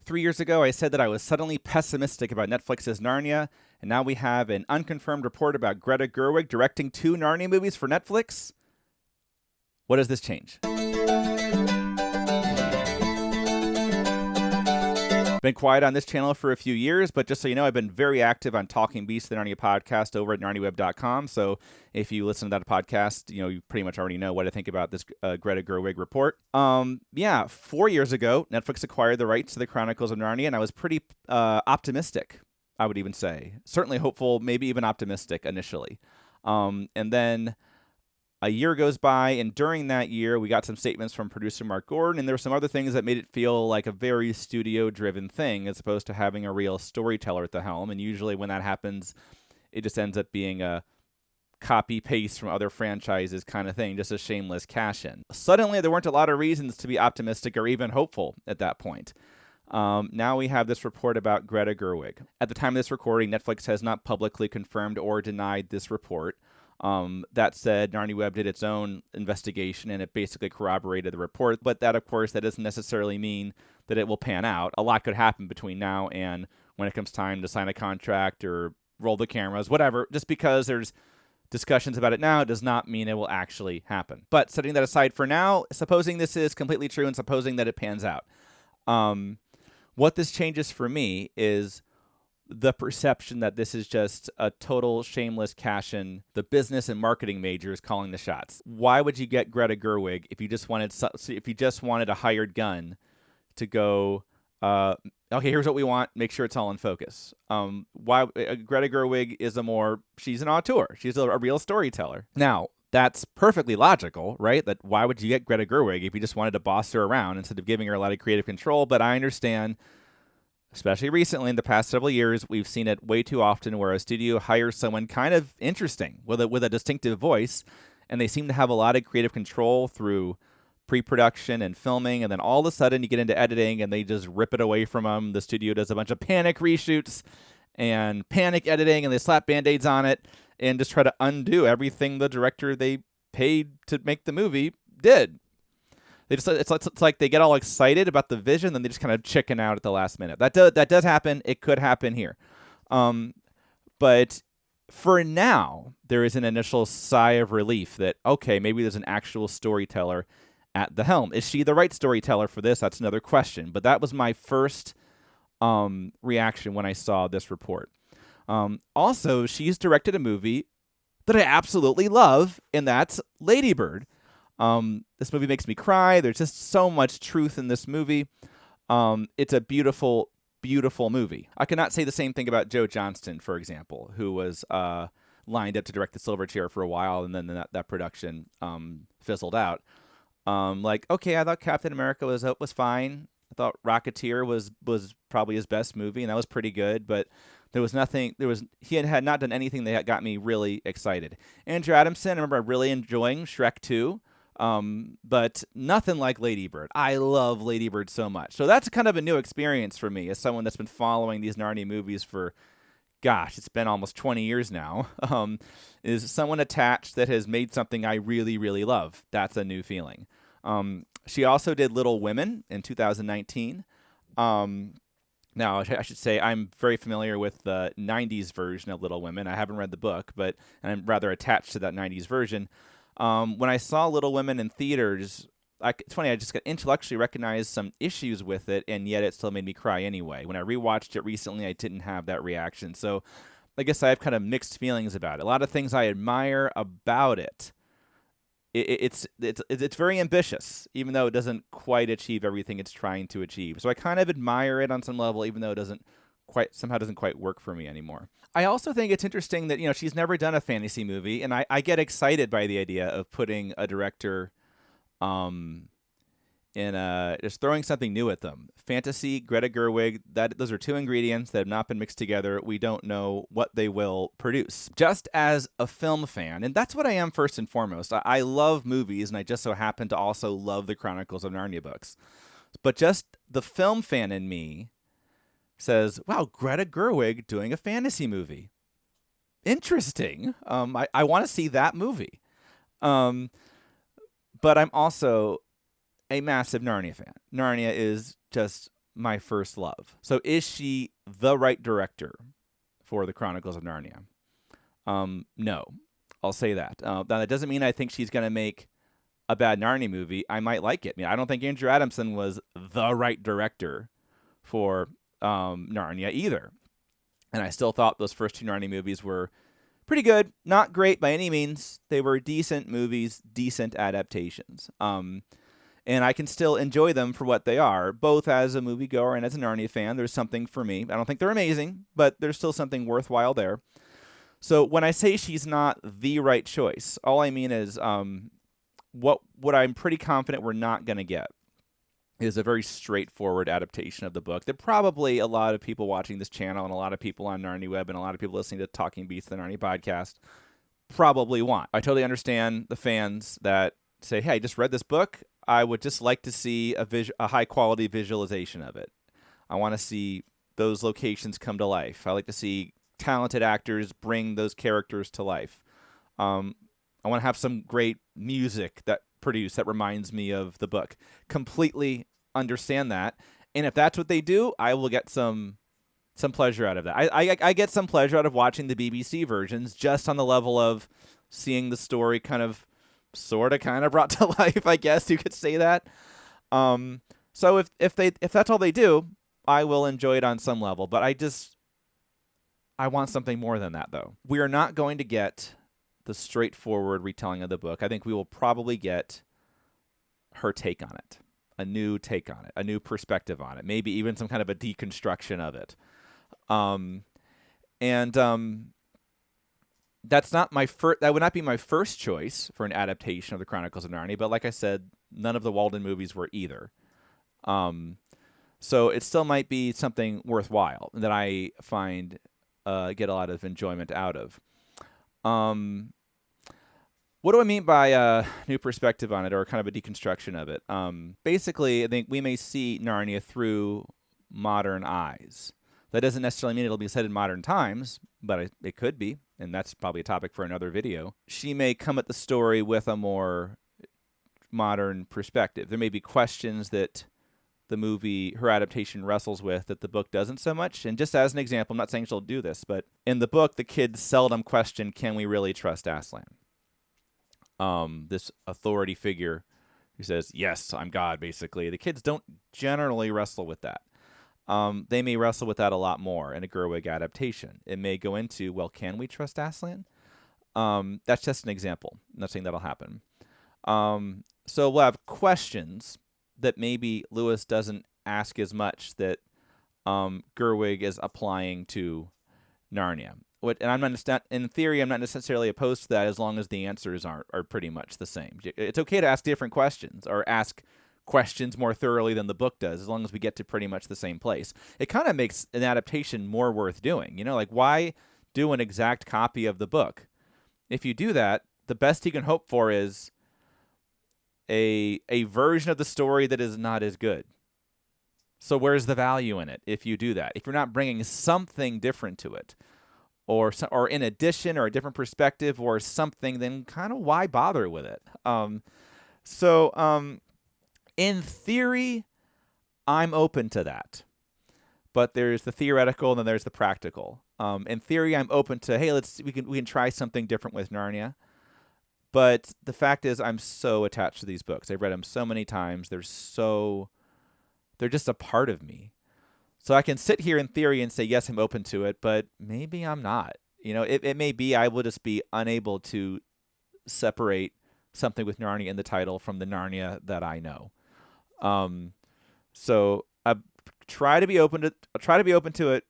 3 years ago, I said that I was suddenly pessimistic about Netflix's Narnia, and now we have an unconfirmed report about Greta Gerwig directing 2 Narnia movies for Netflix. What does this change? Been quiet on this channel for a few years, but just so you know, I've been very active on Talking Beasts, the Narnia podcast over at narniaweb.com. So if you listen to that podcast, you pretty much already know what I think about this Greta Gerwig report. 4 years ago, Netflix acquired the rights to the Chronicles of Narnia, and I was pretty optimistic, I would even say. Certainly hopeful, maybe even optimistic initially. And then a year goes by, and during that year, we got some statements from producer Mark Gordon, and there were some other things that made it feel like a very studio-driven thing as opposed to having a real storyteller at the helm. And usually when that happens, it just ends up being a copy-paste from other franchises kind of thing, just a shameless cash-in. Suddenly, there weren't a lot of reasons to be optimistic or even hopeful at that point. Now we have this report about Greta Gerwig. At the time of this recording, Netflix has not publicly confirmed or denied this report. That said, Narnia Web did its own investigation, and it basically corroborated the report. But that, of course, that doesn't necessarily mean that it will pan out. A lot could happen between now and when it comes time to sign a contract or roll the cameras, whatever. Just because there's discussions about it now does not mean it will actually happen. But setting that aside for now, supposing this is completely true and supposing that it pans out, what this changes for me is the perception that this is just a total shameless cash-in, the business and marketing majors calling the shots. Why would you get Greta Gerwig if you just wanted a hired gun to go, okay, here's what we want, make sure it's all in focus. Greta Gerwig is she's an auteur. She's a real storyteller. Now, that's perfectly logical, right? That why would you get Greta Gerwig if you just wanted to boss her around instead of giving her a lot of creative control? But I understand, especially recently in the past several years, we've seen it way too often where a studio hires someone kind of interesting with a distinctive voice, and they seem to have a lot of creative control through pre-production and filming, and then all of a sudden you get into editing and they just rip it away from them. The studio does a bunch of panic reshoots and panic editing, and they slap Band-Aids on it and just try to undo everything the director they paid to make the movie did. It's like they get all excited about the vision, then they just kind of chicken out at the last minute. That does happen. It could happen here. But for now, there is an initial sigh of relief that, okay, maybe there's an actual storyteller at the helm. Is she the right storyteller for this? That's another question. But that was my first reaction when I saw this report. Also, she's directed a movie that I absolutely love, and that's Lady Bird. This movie makes me cry. There's just so much truth in this movie. It's a beautiful, beautiful movie. I cannot say the same thing about Joe Johnston, for example, who was lined up to direct The Silver Chair for a while, and then that production fizzled out. Okay, I thought Captain America was fine. I thought Rocketeer was probably his best movie, and that was pretty good, but he had not done anything that got me really excited. Andrew Adamson, I remember really enjoying Shrek 2. But nothing like Lady Bird. I love Lady Bird so much. So that's kind of a new experience for me as someone that's been following these Narnia movies for, gosh, it's been almost 20 years now. Is someone attached that has made something I really, really love. That's a new feeling. She also did Little Women in 2019. Now, I should say I'm very familiar with the 90s version of Little Women. I haven't read the book, but I'm rather attached to that 90s version. When I saw Little Women in theaters, it's funny, I just got intellectually recognized some issues with it, and yet it still made me cry anyway. When I rewatched it recently, I didn't have that reaction. So I guess I have kind of mixed feelings about it. A lot of things I admire about it. It's very ambitious, even though it doesn't quite achieve everything it's trying to achieve. So I kind of admire it on some level, even though it doesn't quite work for me anymore. I also think it's interesting that, she's never done a fantasy movie, and I get excited by the idea of putting a director just throwing something new at them. Fantasy, Greta Gerwig, those are two ingredients that have not been mixed together. We don't know what they will produce. Just as a film fan, and that's what I am first and foremost. I love movies, and I just so happen to also love the Chronicles of Narnia books. But just the film fan in me says, wow, Greta Gerwig doing a fantasy movie. Interesting. I want to see that movie. But I'm also a massive Narnia fan. Narnia is just my first love. So is she the right director for the Chronicles of Narnia? No, I'll say that. Now that doesn't mean I think she's going to make a bad Narnia movie. I might like it. I mean, I don't think Andrew Adamson was the right director for Narnia either. And I still thought those first two Narnia movies were pretty good. Not great by any means. They were decent movies, decent adaptations. And I can still enjoy them for what they are, both as a moviegoer and as a Narnia fan. There's something for me. I don't think they're amazing, but there's still something worthwhile there. So when I say she's not the right choice, all I mean is what I'm pretty confident we're not going to get is a very straightforward adaptation of the book that probably a lot of people watching this channel and a lot of people on Narnia Web and a lot of people listening to Talking Beasts, the Narnia podcast, probably want. I totally understand the fans that say, hey, I just read this book. I would just like to see a high-quality visualization of it. I want to see those locations come to life. I like to see talented actors bring those characters to life. I want to have some great music that reminds me of the book. Completely understand that. And if that's what they do, I will get some pleasure out of that. I get some pleasure out of watching the BBC versions just on the level of seeing the story kind of brought to life, I guess you could say that. So if that's all they do, I will enjoy it on some level. But I want something more than that, though. We are not going to get the straightforward retelling of the book. I think we will probably get her take on it, a new take on it, a new perspective on it, maybe even some kind of a deconstruction of it. That's not that would not be my first choice for an adaptation of the Chronicles of Narnia, but like I said, none of the Walden movies were either. So it still might be something worthwhile that I find get a lot of enjoyment out of. What do I mean by a new perspective on it, or kind of a deconstruction of it? Basically, I think we may see Narnia through modern eyes. That doesn't necessarily mean it'll be set in modern times, but it could be, and that's probably a topic for another video. She may come at the story with a more modern perspective. There may be questions that her adaptation wrestles with that the book doesn't so much. And just as an example, I'm not saying she'll do this, but in the book, the kids seldom question, can we really trust Aslan? This authority figure who says, yes, I'm God, basically. The kids don't generally wrestle with that. They may wrestle with that a lot more in a Gerwig adaptation. It may go into, well, can we trust Aslan? That's just an example. I'm not saying that'll happen. So we'll have questions that maybe Lewis doesn't ask as much that Gerwig is applying to Narnia. And I'm not, in theory, I'm not necessarily opposed to that as long as the answers are pretty much the same. It's okay to ask different questions or ask questions more thoroughly than the book does, as long as we get to pretty much the same place. It kind of makes an adaptation more worth doing. Like, why do an exact copy of the book? If you do that, the best you can hope for is a version of the story that is not as good. So where's the value in it if you do that? If you're not bringing something different to it, or in addition, or a different perspective, or something, then kind of why bother with it? In theory, I'm open to that. But there's the theoretical and then there's the practical. In theory, I'm open to, hey, we can try something different with Narnia. But the fact is, I'm so attached to these books. I've read them so many times. They're just a part of me. So I can sit here in theory and say, yes, I'm open to it, but maybe I'm not. It may be I will just be unable to separate something with Narnia in the title from the Narnia that I know. So I try to be open to it,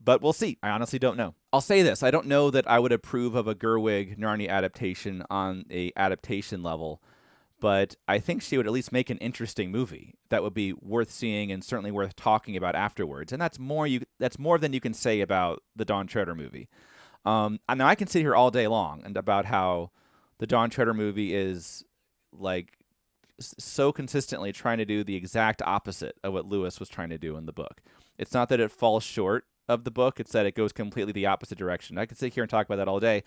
but we'll see. I honestly don't know. I'll say this. I don't know that I would approve of a Gerwig Narnia adaptation on a adaptation level, but I think she would at least make an interesting movie that would be worth seeing and certainly worth talking about afterwards. And that's more than you can say about the Dawn Treader movie. Now I can sit here all day long and about how the Dawn Treader movie is like so consistently trying to do the exact opposite of what Lewis was trying to do in the book. It's not that it falls short of the book, it's that it goes completely the opposite direction. I could sit here and talk about that all day.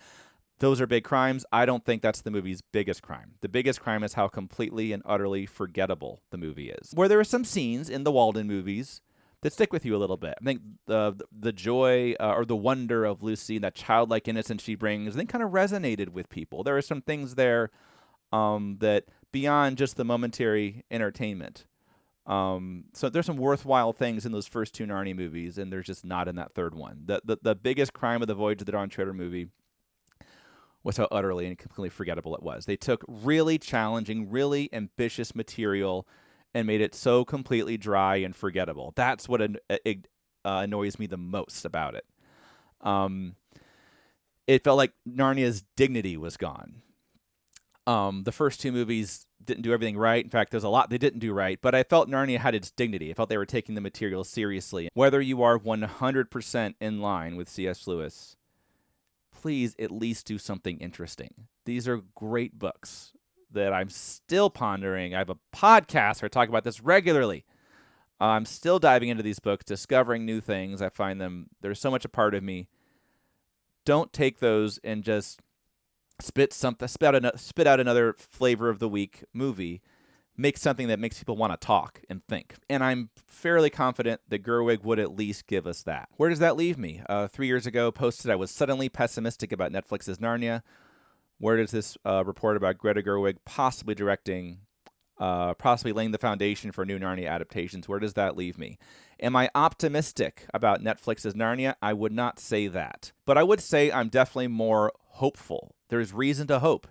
those are big crimes. I don't think that's the movie's biggest crime. The biggest crime is how completely and utterly forgettable the movie is. Where there are some scenes in the Walden movies that stick with you a little bit. I think the joy or the wonder of Lucy, that childlike innocence she brings, I think kind of resonated with people. There are some things there that beyond just the momentary entertainment. So there's some worthwhile things in those first two Narnia movies, and there's just not in that third one. The biggest crime of the Voyage of the Dawn Treader movie was how utterly and completely forgettable it was. They took really challenging, really ambitious material and made it so completely dry and forgettable. That's what annoys me the most about it. It felt like Narnia's dignity was gone. The first two movies didn't do everything right. In fact, there's a lot they didn't do right, but I felt Narnia had its dignity. I felt they were taking the material seriously. Whether you are 100% in line with C.S. Lewis, please at least do something interesting. These are great books that I'm still pondering. I have a podcast where I talk about this regularly. I'm still diving into these books, discovering new things. I find they're so much a part of me. Don't take those and just spit out another flavor of the week movie. Make something that makes people want to talk and think. And I'm fairly confident that Gerwig would at least give us that. Where does that leave me? 3 years ago, posted I was suddenly pessimistic about Netflix's Narnia. Where does this report about Greta Gerwig possibly directing, possibly laying the foundation for new Narnia adaptations, where does that leave me? Am I optimistic about Netflix's Narnia? I would not say that. But I would say I'm definitely more hopeful. There's reason to hope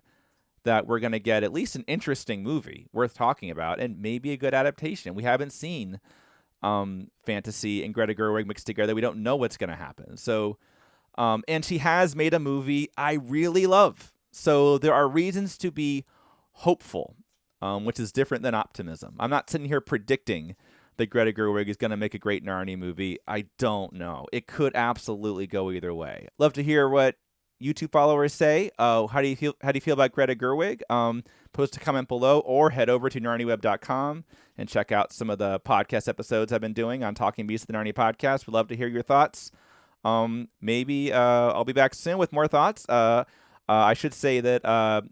that we're going to get at least an interesting movie worth talking about and maybe a good adaptation. We haven't seen fantasy and Greta Gerwig mixed together. We don't know what's going to happen. So, and she has made a movie I really love. So there are reasons to be hopeful, which is different than optimism. I'm not sitting here predicting that Greta Gerwig is going to make a great Narnia movie. I don't know. It could absolutely go either way. Love to hear what YouTube followers say. How do you feel about Greta Gerwig? Post a comment below or head over to narniaweb.com and check out some of the podcast episodes I've been doing on Talking Beasts, the Narnia podcast. We'd love to hear your thoughts. Maybe I'll be back soon with more thoughts. I should say that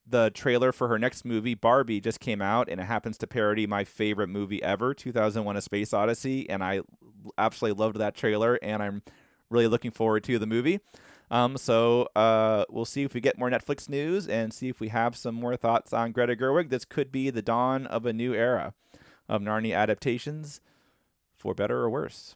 the trailer for her next movie, Barbie, just came out, and it happens to parody my favorite movie ever, 2001: A Space Odyssey, and I absolutely loved that trailer, and I'm really looking forward to the movie. So we'll see if we get more Netflix news and see if we have some more thoughts on Greta Gerwig. This could be the dawn of a new era of Narnia adaptations, for better or worse.